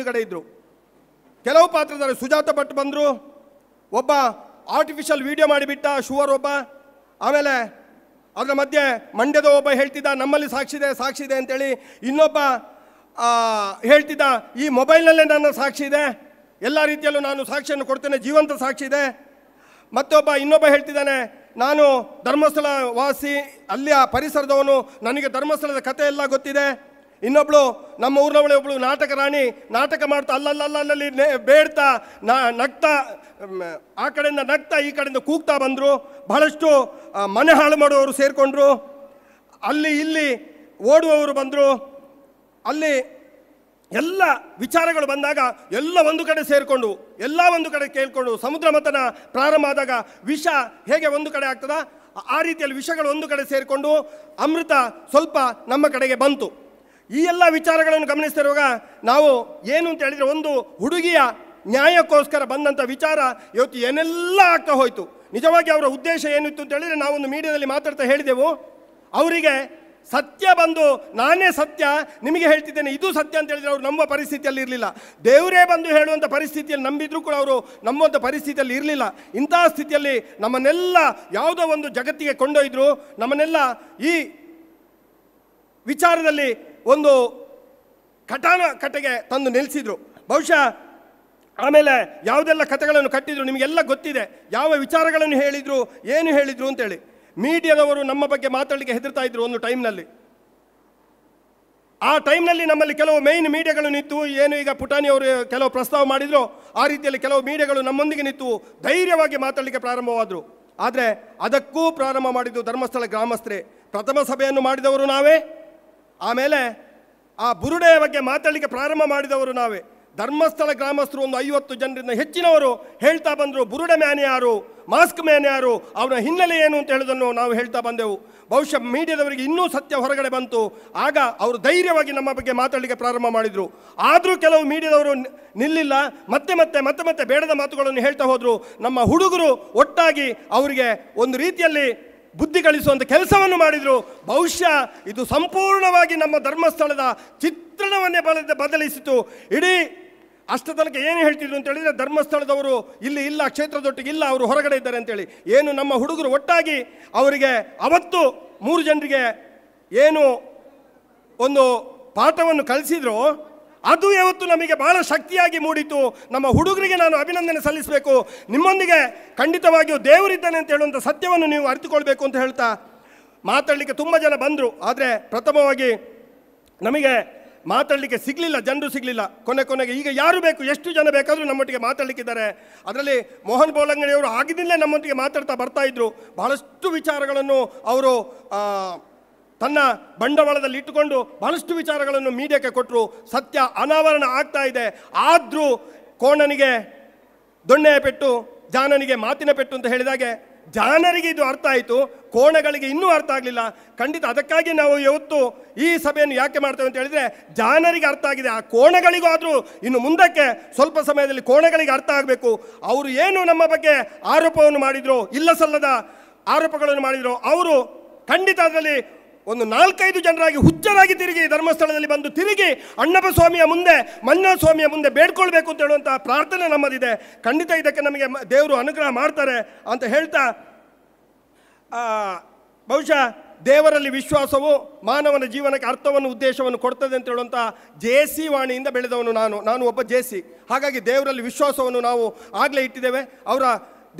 ಹಿಂದುಗಡೆ ಇದ್ದರು. ಕೆಲವು ಪಾತ್ರಧಾರಿ ಸುಜಾತ ಭಟ್ ಬಂದರು, ಒಬ್ಬ ಆರ್ಟಿಫಿಷಿಯಲ್ ವಿಡಿಯೋ ಮಾಡಿಬಿಟ್ಟ ಶುವರ್ ಒಬ್ಬ. ಆಮೇಲೆ ಅದರ ಮಧ್ಯೆ ಮಂಡ್ಯದ ಒಬ್ಬ ಹೇಳ್ತಿದ್ದ ನಮ್ಮಲ್ಲಿ ಸಾಕ್ಷಿ ಇದೆ ಅಂತೇಳಿ. ಇನ್ನೊಬ್ಬ ಹೇಳ್ತಿದ್ದ ಈ ಮೊಬೈಲ್ನಲ್ಲೇ ನನ್ನ ಸಾಕ್ಷಿ ಇದೆ, ಎಲ್ಲ ರೀತಿಯಲ್ಲೂ ನಾನು ಸಾಕ್ಷಿಯನ್ನು ಕೊಡ್ತೇನೆ, ಜೀವಂತ ಸಾಕ್ಷಿ ಇದೆ. ಇನ್ನೊಬ್ಬ ಹೇಳ್ತಿದ್ದಾನೆ ನಾನು ಧರ್ಮಸ್ಥಳ ವಾಸಿ, ಅಲ್ಲಿಯ ಪರಿಸರದವನು, ನನಗೆ ಧರ್ಮಸ್ಥಳದ ಕಥೆ ಎಲ್ಲ ಗೊತ್ತಿದೆ. ಇನ್ನೊಬ್ಳು ನಮ್ಮ ಊರಿನವಳೆ ಒಬ್ಬಳು ನಾಟಕ ರಾಣಿ, ನಾಟಕ ಮಾಡ್ತಾ ಅಲ್ಲಲ್ಲಿ ಬೇಡ್ತಾ ನಗ್ತಾ, ಆ ಕಡೆಯಿಂದ ನಗ್ತಾ ಈ ಕಡೆಯಿಂದ ಕೂಗ್ತಾ ಬಂದರು. ಬಹಳಷ್ಟು ಮನೆ ಹಾಳು ಮಾಡುವವರು ಸೇರಿಕೊಂಡ್ರು, ಅಲ್ಲಿ ಇಲ್ಲಿ ಓಡುವವರು ಬಂದರು. ಅಲ್ಲಿ ಎಲ್ಲ ವಿಚಾರಗಳು ಬಂದಾಗ ಎಲ್ಲ ಒಂದು ಕಡೆ ಸೇರಿಕೊಂಡು, ಎಲ್ಲ ಒಂದು ಕಡೆ ಕೇಳಿಕೊಂಡು, ಸಮುದ್ರ ಮಥನ ಪ್ರಾರಂಭ ಆದಾಗ ವಿಷ ಹೇಗೆ ಒಂದು ಕಡೆ ಆಗ್ತದ ಆ ರೀತಿಯಲ್ಲಿ ವಿಷಗಳು ಒಂದು ಕಡೆ ಸೇರಿಕೊಂಡು ಅಮೃತ ಸ್ವಲ್ಪ ನಮ್ಮ ಕಡೆಗೆ ಬಂತು. ಈ ಎಲ್ಲ ವಿಚಾರಗಳನ್ನು ಗಮನಿಸ್ತಿರುವಾಗ ನಾವು ಏನು ಅಂತ ಹೇಳಿದರೆ, ಒಂದು ಹುಡುಗಿಯ ನ್ಯಾಯಕ್ಕೋಸ್ಕರ ಬಂದಂಥ ವಿಚಾರ ಇವತ್ತು ಏನೆಲ್ಲ ಆಗ್ತಾ ಹೋಯಿತು. ನಿಜವಾಗಿ ಅವರ ಉದ್ದೇಶ ಏನಿತ್ತು ಅಂತ ಹೇಳಿದರೆ, ನಾವೊಂದು ಮೀಡಿಯಾದಲ್ಲಿ ಮಾತಾಡ್ತಾ ಹೇಳಿದೆವು, ಅವರಿಗೆ ಸತ್ಯ ಬಂದು ನಾನೇ ಸತ್ಯ ನಿಮಗೆ ಹೇಳ್ತಿದ್ದೇನೆ ಇದು ಸತ್ಯ ಅಂತ ಹೇಳಿದರೆ ಅವರು ನಂಬುವ ಪರಿಸ್ಥಿತಿಯಲ್ಲಿ ಇರಲಿಲ್ಲ. ದೇವರೇ ಬಂದು ಹೇಳುವಂಥ ಪರಿಸ್ಥಿತಿಯಲ್ಲಿ ನಂಬಿದ್ರು ಕೂಡ ಅವರು ನಂಬುವಂಥ ಪರಿಸ್ಥಿತಿಯಲ್ಲಿ ಇರಲಿಲ್ಲ. ಇಂತಹ ಸ್ಥಿತಿಯಲ್ಲಿ ನಮ್ಮನ್ನೆಲ್ಲ ಯಾವುದೋ ಒಂದು ಜಗತ್ತಿಗೆ ಕೊಂಡೊಯ್ದರು, ನಮ್ಮನ್ನೆಲ್ಲ ಈ ವಿಚಾರದಲ್ಲಿ ಒಂದು ಕಟೆಗೆ ತಂದು ನಿಲ್ಲಿಸಿದರು. ಬಹುಶಃ ಆಮೇಲೆ ಯಾವುದೆಲ್ಲ ಕಥೆಗಳನ್ನು ಕಟ್ಟಿದ್ರು ನಿಮಗೆಲ್ಲ ಗೊತ್ತಿದೆ, ಯಾವ ವಿಚಾರಗಳನ್ನು ಹೇಳಿದರು, ಏನು ಹೇಳಿದರು ಅಂತೇಳಿ. ಮೀಡಿಯಾದವರು ನಮ್ಮ ಬಗ್ಗೆ ಮಾತಾಡಲಿಕ್ಕೆ ಹೆದರ್ತಾ ಇದ್ರು ಒಂದು ಟೈಮ್ನಲ್ಲಿ. ಆ ಟೈಮ್ನಲ್ಲಿ ನಮ್ಮಲ್ಲಿ ಕೆಲವು ಮೇಯ್ನ್ ಮೀಡಿಯಾಗಳು ನಿಂತು, ಏನು ಈಗ ಪುಟಾಣಿ ಅವರು ಕೆಲವು ಪ್ರಸ್ತಾವ ಮಾಡಿದ್ರು ಆ ರೀತಿಯಲ್ಲಿ ಕೆಲವು ಮೀಡಿಯಾಗಳು ನಮ್ಮೊಂದಿಗೆ ನಿಂತು ಧೈರ್ಯವಾಗಿ ಮಾತಾಡಲಿಕ್ಕೆ ಪ್ರಾರಂಭವಾದರು. ಆದರೆ ಅದಕ್ಕೂ ಪ್ರಾರಂಭ ಮಾಡಿದ್ದು ಧರ್ಮಸ್ಥಳ ಗ್ರಾಮಸ್ಥರೇ. ಪ್ರಥಮ ಸಭೆಯನ್ನು ಮಾಡಿದವರು ನಾವೇ, ಆಮೇಲೆ ಆ ಬುರುಡೆಯ ಬಗ್ಗೆ ಮಾತಾಡಲಿಕ್ಕೆ ಪ್ರಾರಂಭ ಮಾಡಿದವರು ನಾವೇ. ಧರ್ಮಸ್ಥಳ ಗ್ರಾಮಸ್ಥರು ಒಂದು 50 ಜನರಿಂದ ಹೆಚ್ಚಿನವರು ಹೇಳ್ತಾ ಬಂದರು, ಬುರುಡೆ ಮ್ಯಾನ್ ಯಾರು, ಮಾಸ್ಕ್ ಮ್ಯಾನ್ ಯಾರು, ಅವನ ಹಿನ್ನೆಲೆ ಏನು ಅಂತ ಹೇಳೋದನ್ನು ನಾವು ಹೇಳ್ತಾ ಬಂದೆವು. ಬಹುಶಃ ಮೀಡಿಯಾದವರಿಗೆ ಇನ್ನೂ ಸತ್ಯ ಹೊರಗಡೆ ಬಂತು. ಆಗ ಅವರು ಧೈರ್ಯವಾಗಿ ನಮ್ಮ ಬಗ್ಗೆ ಮಾತಾಡಲಿಕ್ಕೆ ಪ್ರಾರಂಭ ಮಾಡಿದರು. ಆದರೂ ಕೆಲವು ಮೀಡಿಯಾದವರು ನಿಲ್ಲಿಲ್ಲ, ಮತ್ತೆ ಬೇಡದ ಮಾತುಗಳನ್ನು ಹೇಳ್ತಾ ಹೋದರು. ನಮ್ಮ ಹುಡುಗರು ಒಟ್ಟಾಗಿ ಅವರಿಗೆ ಒಂದು ರೀತಿಯಲ್ಲಿ ಬುದ್ಧಿ ಕಲಿಸುವಂಥ ಕೆಲಸವನ್ನು ಮಾಡಿದರು. ಬಹುಶಃ ಇದು ಸಂಪೂರ್ಣವಾಗಿ ನಮ್ಮ ಧರ್ಮಸ್ಥಳದ ಚಿತ್ರಣವನ್ನೇ ಬದಲಿಸಿತು. ಇಡೀ ಅಷ್ಟ ತನಕ ಏನು ಹೇಳ್ತಿದ್ರು ಅಂತ ಹೇಳಿದರೆ, ಧರ್ಮಸ್ಥಳದವರು ಇಲ್ಲಿ ಇಲ್ಲ, ಕ್ಷೇತ್ರದೊಟ್ಟಿಗೆ ಇಲ್ಲ, ಅವರು ಹೊರಗಡೆ ಇದ್ದಾರೆ ಅಂತೇಳಿ. ಏನು ನಮ್ಮ ಹುಡುಗರು ಒಟ್ಟಾಗಿ ಅವರಿಗೆ ಅವತ್ತು 3 ಜನರಿಗೆ ಏನು ಒಂದು ಪಾಠವನ್ನು ಕಲಿಸಿದ್ರು, ಅದು ಯಾವತ್ತು ನಮಗೆ ಬಹಳ ಶಕ್ತಿಯಾಗಿ ಮೂಡಿತು. ನಮ್ಮ ಹುಡುಗರಿಗೆ ನಾನು ಅಭಿನಂದನೆ ಸಲ್ಲಿಸಬೇಕು. ನಿಮ್ಮೊಂದಿಗೆ ಖಂಡಿತವಾಗಿಯೂ ದೇವರಿದ್ದಾನೆ ಅಂತ ಹೇಳುವಂಥ ಸತ್ಯವನ್ನು ನೀವು ಅರಿತುಕೊಳ್ಬೇಕು ಅಂತ ಹೇಳ್ತಾ ಮಾತಾಡಲಿಕ್ಕೆ ತುಂಬ ಜನ ಬಂದರು. ಆದರೆ ಪ್ರಥಮವಾಗಿ ನಮಗೆ ಮಾತಾಡಲಿಕ್ಕೆ ಸಿಗಲಿಲ್ಲ, ಜನರು ಸಿಗಲಿಲ್ಲ. ಕೊನೆಗೆ ಈಗ ಯಾರು ಬೇಕು, ಎಷ್ಟು ಜನ ಬೇಕಾದರೂ ನಮ್ಮೊಟ್ಟಿಗೆ ಮಾತಾಡಲಿಕ್ಕಿದ್ದಾರೆ. ಅದರಲ್ಲಿ ಮೋಹನ್ ಬೋಳಂಗಡಿಯವರು ಆಗಿದ್ದಲ್ಲೇ ನಮ್ಮೊಟ್ಟಿಗೆ ಮಾತಾಡ್ತಾ ಬರ್ತಾ ಇದ್ರು. ಬಹಳಷ್ಟು ವಿಚಾರಗಳನ್ನು ಅವರು ತನ್ನ ಬಂಡವಾಳದಲ್ಲಿ ಇಟ್ಟುಕೊಂಡು ಬಹಳಷ್ಟು ವಿಚಾರಗಳನ್ನು ಮೀಡಿಯಾಕ್ಕೆ ಕೊಟ್ಟರು. ಸತ್ಯ ಅನಾವರಣ ಆಗ್ತಾ ಇದೆ. ಆದರೂ ಕೋಣನಿಗೆ ದೊಣ್ಣೆಯ ಪೆಟ್ಟು, ಜಾನನಿಗೆ ಮಾತಿನ ಪೆಟ್ಟು ಅಂತ ಹೇಳಿದಾಗೆ ಜಾನರಿಗೆ ಇದು ಅರ್ಥ ಆಯಿತು, ಕೋಣಗಳಿಗೆ ಇನ್ನೂ ಅರ್ಥ ಆಗಲಿಲ್ಲ. ಖಂಡಿತ ಅದಕ್ಕಾಗಿ ನಾವು ಇವತ್ತು ಈ ಸಭೆಯನ್ನು ಯಾಕೆ ಮಾಡ್ತೇವೆ ಅಂತ ಹೇಳಿದರೆ, ಜಾನರಿಗೆ ಅರ್ಥ ಆಗಿದೆ, ಆ ಕೋಣಗಳಿಗೂ ಆದರೂ ಇನ್ನು ಮುಂದಕ್ಕೆ ಸ್ವಲ್ಪ ಸಮಯದಲ್ಲಿ ಕೋಣಗಳಿಗೆ ಅರ್ಥ ಆಗಬೇಕು. ಅವರು ಏನು ನಮ್ಮ ಬಗ್ಗೆ ಆರೋಪವನ್ನು ಮಾಡಿದ್ರು, ಇಲ್ಲ ಸಲ್ಲದ ಆರೋಪಗಳನ್ನು ಮಾಡಿದ್ರು, ಅವರು ಖಂಡಿತ ಅದರಲ್ಲಿ ಒಂದು 4-5 ಜನರಾಗಿ ಹುಚ್ಚರಾಗಿ ತಿರುಗಿ ಧರ್ಮಸ್ಥಳದಲ್ಲಿ ಬಂದು ತಿರುಗಿ ಅಣ್ಣಪ್ಪ ಸ್ವಾಮಿಯ ಮುಂದೆ, ಮಂಜುನಾಥ ಸ್ವಾಮಿಯ ಮುಂದೆ ಬೇಡ್ಕೊಳ್ಬೇಕು ಅಂತ ಹೇಳುವಂಥ ಪ್ರಾರ್ಥನೆ ನಮ್ಮದಿದೆ. ಖಂಡಿತ ಇದಕ್ಕೆ ನಮಗೆ ದೇವರು ಅನುಗ್ರಹ ಮಾಡ್ತಾರೆ ಅಂತ ಹೇಳ್ತಾ, ಬಹುಶಃ ದೇವರಲ್ಲಿ ವಿಶ್ವಾಸವು ಮಾನವನ ಜೀವನಕ್ಕೆ ಅರ್ಥವನ್ನು ಉದ್ದೇಶವನ್ನು ಕೊಡ್ತದೆ ಅಂತ ಹೇಳುವಂಥ JC ವಾಣಿಯಿಂದ ಬೆಳೆದವನು ನಾನು ಒಬ್ಬ JC. ಹಾಗಾಗಿ ದೇವರಲ್ಲಿ ವಿಶ್ವಾಸವನ್ನು ನಾವು ಆಗಲೇ ಇಟ್ಟಿದ್ದೇವೆ. ಅವರ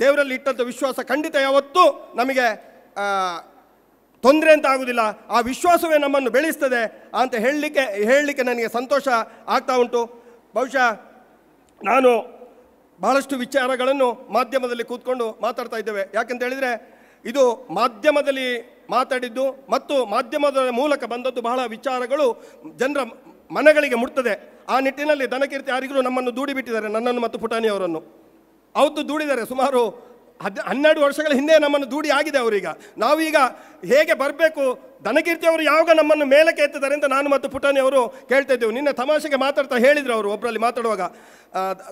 ದೇವರಲ್ಲಿ ಇಟ್ಟಂಥ ವಿಶ್ವಾಸ ಖಂಡಿತ ಯಾವತ್ತೂ ನಮಗೆ ತೊಂದರೆ ಅಂತ ಆಗುವುದಿಲ್ಲ. ಆ ವಿಶ್ವಾಸವೇ ನಮ್ಮನ್ನು ಬೆಳೆಸ್ತದೆ ಅಂತ ಹೇಳಲಿಕ್ಕೆ ನನಗೆ ಸಂತೋಷ ಆಗ್ತಾ ಉಂಟು. ಬಹುಶಃ ನಾನು ಬಹಳಷ್ಟು ವಿಚಾರಗಳನ್ನು ಮಾಧ್ಯಮದಲ್ಲಿ ಕೂತ್ಕೊಂಡು ಮಾತಾಡ್ತಾ ಇದ್ದೇವೆ. ಯಾಕೆಂತ ಹೇಳಿದರೆ, ಇದು ಮಾಧ್ಯಮದಲ್ಲಿ ಮಾತಾಡಿದ್ದು ಮತ್ತು ಮಾಧ್ಯಮದ ಮೂಲಕ ಬಂದದ್ದು ಬಹಳ ವಿಚಾರಗಳು ಜನರ ಮನಗಳಿಗೆ ಮುಟ್ತದೆ. ಆ ನಿಟ್ಟಿನಲ್ಲಿ ದನಕೀರ್ತಿ ಆರಿಗರು ನಮ್ಮನ್ನು ದೂಡಿ ಬಿಟ್ಟಿದ್ದಾರೆ, ನನ್ನನ್ನು ಮತ್ತು ಪುಟಾಣಿಯವರನ್ನು. ಅವತ್ತು ದೂಡಿದ್ದಾರೆ. ಸುಮಾರು 12 ವರ್ಷಗಳ ಹಿಂದೆ ನಮ್ಮನ್ನು ದೂಡಿ ಆಗಿದೆ ಅವರೀಗ. ನಾವೀಗ ಹೇಗೆ ಬರಬೇಕು, ದನಕೀರ್ತಿಯವರು ಯಾವಾಗ ನಮ್ಮನ್ನು ಮೇಲಕ್ಕೆ ಎತ್ತಿದ್ದಾರೆ ಅಂತ ನಾನು ಮತ್ತು ಪುಟಾಣಿಯವರು ಕೇಳ್ತಾ ಇದ್ದೆವು. ನಿನ್ನೆ ತಮಾಷೆಗೆ ಮಾತಾಡ್ತಾ ಹೇಳಿದರು ಅವರು, ಒಬ್ಬರಲ್ಲಿ ಮಾತಾಡುವಾಗ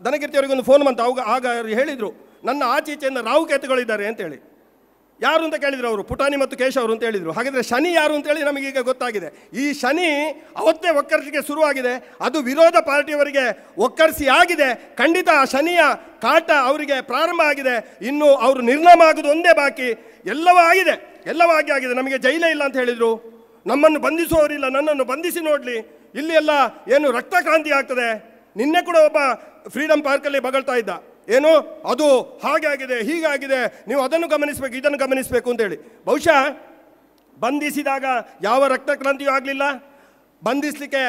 ದನಕೀರ್ತಿಯವರಿಗೊಂದು ಫೋನ್ ಬಂತು. ಆಗ ಹೇಳಿದರು, ನನ್ನ ಆಚೀಚೆಯಿಂದ ರಾವು ಕೇತುಗಳಿದ್ದಾರೆ ಅಂತೇಳಿ. ಯಾರು ಅಂತ ಕೇಳಿದ್ರು ಅವರು, ಪುಟಾಣಿ ಮತ್ತು ಕೇಶವರು ಅಂತ ಹೇಳಿದರು. ಹಾಗಿದ್ರೆ ಶನಿ ಯಾರು ಅಂತೇಳಿ ನಮಗೀಗ ಗೊತ್ತಾಗಿದೆ. ಈ ಶನಿ ಅವತ್ತೇ ಒಕ್ಕರ್ಸಿಗೆ ಶುರುವಾಗಿದೆ, ಅದು ವಿರೋಧ ಪಾರ್ಟಿಯವರಿಗೆ ಒಕ್ಕರ್ಸಿ ಆಗಿದೆ. ಖಂಡಿತ ಆ ಶನಿಯ ಕಾಟ ಅವರಿಗೆ ಪ್ರಾರಂಭ ಆಗಿದೆ. ಇನ್ನು ಅವರು ನಿರ್ನಾಮ ಆಗೋದು ಒಂದೇ ಬಾಕಿ. ಎಲ್ಲವೂ ಆಗಿದೆ, ಎಲ್ಲವೂ ಆಗಿದೆ. ನಮಗೆ ಜೈಲೇ ಇಲ್ಲ ಅಂತ ಹೇಳಿದರು. ನಮ್ಮನ್ನು ಬಂಧಿಸುವವರಿಲ್ಲ, ನನ್ನನ್ನು ಬಂಧಿಸಿ ನೋಡಲಿ, ಇಲ್ಲಿ ಎಲ್ಲ ಏನು ರಕ್ತಕ್ರಾಂತಿ ಆಗ್ತದೆ. ನಿನ್ನೆ ಕೂಡ ಒಬ್ಬ ಫ್ರೀಡಮ್ ಪಾರ್ಕಲ್ಲಿ ಬಗಳ್ತಾ ಇದ್ದ, ಏನು ಅದು ಹಾಗೆ ಆಗಿದೆ, ಹೀಗಾಗಿದೆ, ನೀವು ಅದನ್ನು ಗಮನಿಸಬೇಕು, ಇದನ್ನು ಗಮನಿಸಬೇಕು ಅಂತೇಳಿ. ಬಹುಶಃ ಬಂಧಿಸಿದಾಗ ಯಾವ ರಕ್ತಕ್ರಾಂತಿಯೂ ಆಗಲಿಲ್ಲ. ಬಂಧಿಸಲಿಕ್ಕೆ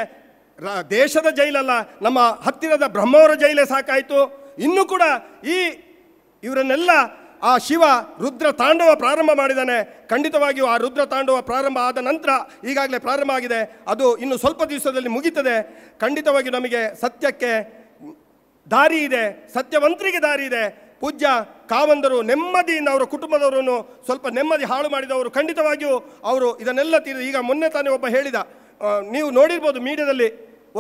ದೇಶದ ಜೈಲಲ್ಲ, ನಮ್ಮ ಹತ್ತಿರದ ಬ್ರಹ್ಮಾವರ ಜೈಲೇ ಸಾಕಾಯಿತು. ಇನ್ನೂ ಕೂಡ ಇವರನ್ನೆಲ್ಲ ಆ ಶಿವ ರುದ್ರ ತಾಂಡವ ಪ್ರಾರಂಭ ಮಾಡಿದ್ದಾನೆ. ಖಂಡಿತವಾಗಿಯೂ ಆ ರುದ್ರ ತಾಂಡವ ಪ್ರಾರಂಭ ಆದ ನಂತರ ಈಗಾಗಲೇ ಪ್ರಾರಂಭ ಆಗಿದೆ, ಅದು ಇನ್ನು ಸ್ವಲ್ಪ ದಿವಸದಲ್ಲಿ ಮುಗೀತದೆ. ಖಂಡಿತವಾಗಿಯೂ ನಮಗೆ ಸತ್ಯಕ್ಕೆ ದಾರಿ ಇದೆ, ಸತ್ಯವಂತರಿಗೆ ದಾರಿ ಇದೆ. ಪೂಜ್ಯ ಕಾವಂದರು ನೆಮ್ಮದಿಯಿಂದ ಅವರ ಕುಟುಂಬದವರನ್ನು ಸ್ವಲ್ಪ ನೆಮ್ಮದಿ ಹಾಳು ಮಾಡಿದವರು. ಖಂಡಿತವಾಗಿಯೂ ಅವರು ಇದನ್ನೆಲ್ಲ ಈಗ ಮೊನ್ನೆ ತಾನೇ ಒಬ್ಬ ಹೇಳಿದ, ನೀವು ನೋಡಿರ್ಬೋದು ಮೀಡಿಯಾದಲ್ಲಿ,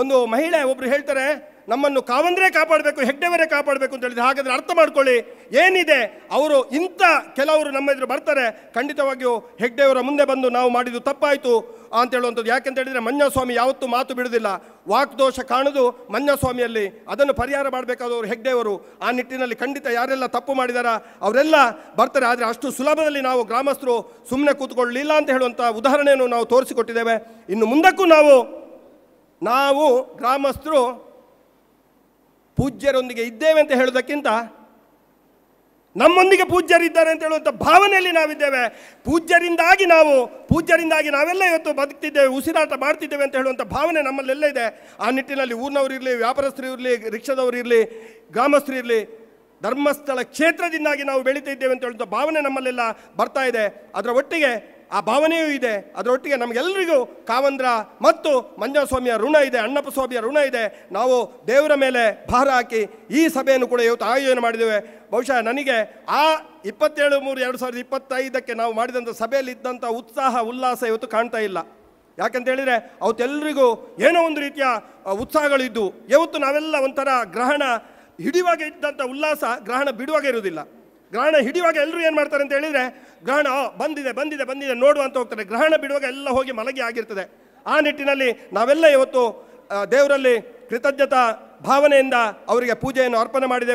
ಒಂದು ಮಹಿಳೆ ಒಬ್ಬರು ಹೇಳ್ತಾರೆ, ನಮ್ಮನ್ನು ಕಾವಂದ್ರೇ ಕಾಪಾಡಬೇಕು, ಹೆಗ್ಡೆಯವರೇ ಕಾಪಾಡಬೇಕು ಅಂತ ಹೇಳಿದ್ರೆ. ಹಾಗಾದರೆ ಅರ್ಥ ಮಾಡ್ಕೊಳ್ಳಿ ಏನಿದೆ. ಅವರು ಇಂಥ ಕೆಲವರು ನಮ್ಮ ಎದುರು ಬರ್ತಾರೆ, ಖಂಡಿತವಾಗಿಯೂ ಹೆಗ್ಡೆಯವರ ಮುಂದೆ ಬಂದು ನಾವು ಮಾಡಿದ್ದು ತಪ್ಪಾಯಿತು ಅಂತ ಹೇಳುವಂಥದ್ದು. ಯಾಕೆಂತ ಹೇಳಿದರೆ ಮಂಜಸ್ವಾಮಿ ಯಾವತ್ತೂ ಮಾತು ಬಿಡುವುದಿಲ್ಲ. ವಾಕ್ದೋಷ ಕಾಣುವುದು ಮಂಜಸ್ವಾಮಿಯಲ್ಲಿ, ಅದನ್ನು ಪರಿಹಾರ ಮಾಡಬೇಕಾದವರು ಹೆಗ್ಡೆಯವರು. ಆ ನಿಟ್ಟಿನಲ್ಲಿ ಖಂಡಿತ ಯಾರೆಲ್ಲ ತಪ್ಪು ಮಾಡಿದಾರ ಅವರೆಲ್ಲ ಬರ್ತಾರೆ. ಆದರೆ ಅಷ್ಟು ಸುಲಭದಲ್ಲಿ ನಾವು ಗ್ರಾಮಸ್ಥರು ಸುಮ್ಮನೆ ಕೂತ್ಕೊಳ್ಳಲಿಲ್ಲ ಅಂತ ಹೇಳುವಂಥ ಉದಾಹರಣೆಯನ್ನು ನಾವು ತೋರಿಸಿಕೊಟ್ಟಿದ್ದೇವೆ. ಇನ್ನು ಮುಂದಕ್ಕೂ ನಾವು ಗ್ರಾಮಸ್ಥರು ಪೂಜ್ಯರೊಂದಿಗೆ ಇದ್ದೇವೆ ಅಂತ ಹೇಳೋದಕ್ಕಿಂತ ನಮ್ಮೊಂದಿಗೆ ಪೂಜ್ಯರಿದ್ದಾರೆ ಅಂತ ಹೇಳುವಂಥ ಭಾವನೆಯಲ್ಲಿ ನಾವಿದ್ದೇವೆ. ಪೂಜ್ಯರಿಂದಾಗಿ ನಾವೆಲ್ಲ ಇವತ್ತು ಬದುಕ್ತಿದ್ದೇವೆ, ಉಸಿರಾಟ ಮಾಡ್ತಿದ್ದೇವೆ ಅಂತ ಹೇಳುವಂಥ ಭಾವನೆ ನಮ್ಮಲ್ಲೆಲ್ಲ ಇದೆ. ಆ ನಿಟ್ಟಿನಲ್ಲಿ ಊರಿನವರು ಇರಲಿ, ವ್ಯಾಪಾರಸ್ಥರು ಇರಲಿ, ರಿಕ್ಷಾದವರು ಇರಲಿ, ಗ್ರಾಮಸ್ಥರು ಇರಲಿ, ಧರ್ಮಸ್ಥಳ ಕ್ಷೇತ್ರದಿಂದಾಗಿ ನಾವು ಬೆಳೀತಿದ್ದೇವೆ ಅಂತ ಹೇಳುವಂಥ ಭಾವನೆ ನಮ್ಮಲ್ಲೆಲ್ಲ ಬರ್ತಾ ಇದೆ. ಅದರ ಒಟ್ಟಿಗೆ ಆ ಭಾವನೆಯೂ ಇದೆ. ಅದರೊಟ್ಟಿಗೆ ನಮಗೆಲ್ಲರಿಗೂ ಕಾವಂದ್ರ ಮತ್ತು ಮಂಜಸ್ವಾಮಿಯ ಋಣ ಇದೆ, ಅಣ್ಣಪ್ಪ ಸ್ವಾಮಿಯ ಋಣ ಇದೆ. ನಾವು ದೇವರ ಮೇಲೆ ಭಾರ ಹಾಕಿ ಈ ಸಭೆಯನ್ನು ಕೂಡ ಇವತ್ತು ಆಯೋಜನೆ ಮಾಡಿದ್ದೇವೆ. ಬಹುಶಃ ನನಗೆ ಆ 27/3/2025 ನಾವು ಮಾಡಿದಂಥ ಸಭೆಯಲ್ಲಿ ಇದ್ದಂಥ ಉತ್ಸಾಹ ಉಲ್ಲಾಸ ಇವತ್ತು ಕಾಣ್ತಾ ಇಲ್ಲ. ಯಾಕಂತ ಹೇಳಿದರೆ ಅವತ್ತೆಲ್ಲರಿಗೂ ಏನೋ ಒಂದು ರೀತಿಯ ಉತ್ಸಾಹಗಳಿದ್ದು, ಇವತ್ತು ನಾವೆಲ್ಲ ಒಂಥರ ಗ್ರಹಣ ಹಿಡಿಯುವಾಗ ಇದ್ದಂಥ ಉಲ್ಲಾಸ ಗ್ರಹಣ ಬಿಡುವಾಗ ಇರುವುದಿಲ್ಲ. ಗ್ರಹಣ ಹಿಡಿಯುವಾಗ ಎಲ್ಲರೂ ಏನು ಮಾಡ್ತಾರೆ ಅಂತ ಹೇಳಿದರೆ, ಗ್ರಹಣ ಬಂದಿದೆ ನೋಡುವ ಅಂತ ಹೋಗ್ತಾರೆ. ಗ್ರಹಣ ಬಿಡುವಾಗ ಎಲ್ಲ ಹೋಗಿ ಮಲಗಿ ಆಗಿರ್ತದೆ. ಆ ನಿಟ್ಟಿನಲ್ಲಿ ನಾವೆಲ್ಲ ಇವತ್ತು ದೇವರಲ್ಲಿ ಕೃತಜ್ಞತಾ ಭಾವನೆಯಿಂದ ಅವರಿಗೆ ಪೂಜೆಯನ್ನು ಅರ್ಪಣೆ ಮಾಡಿದ್ದೇವೆ.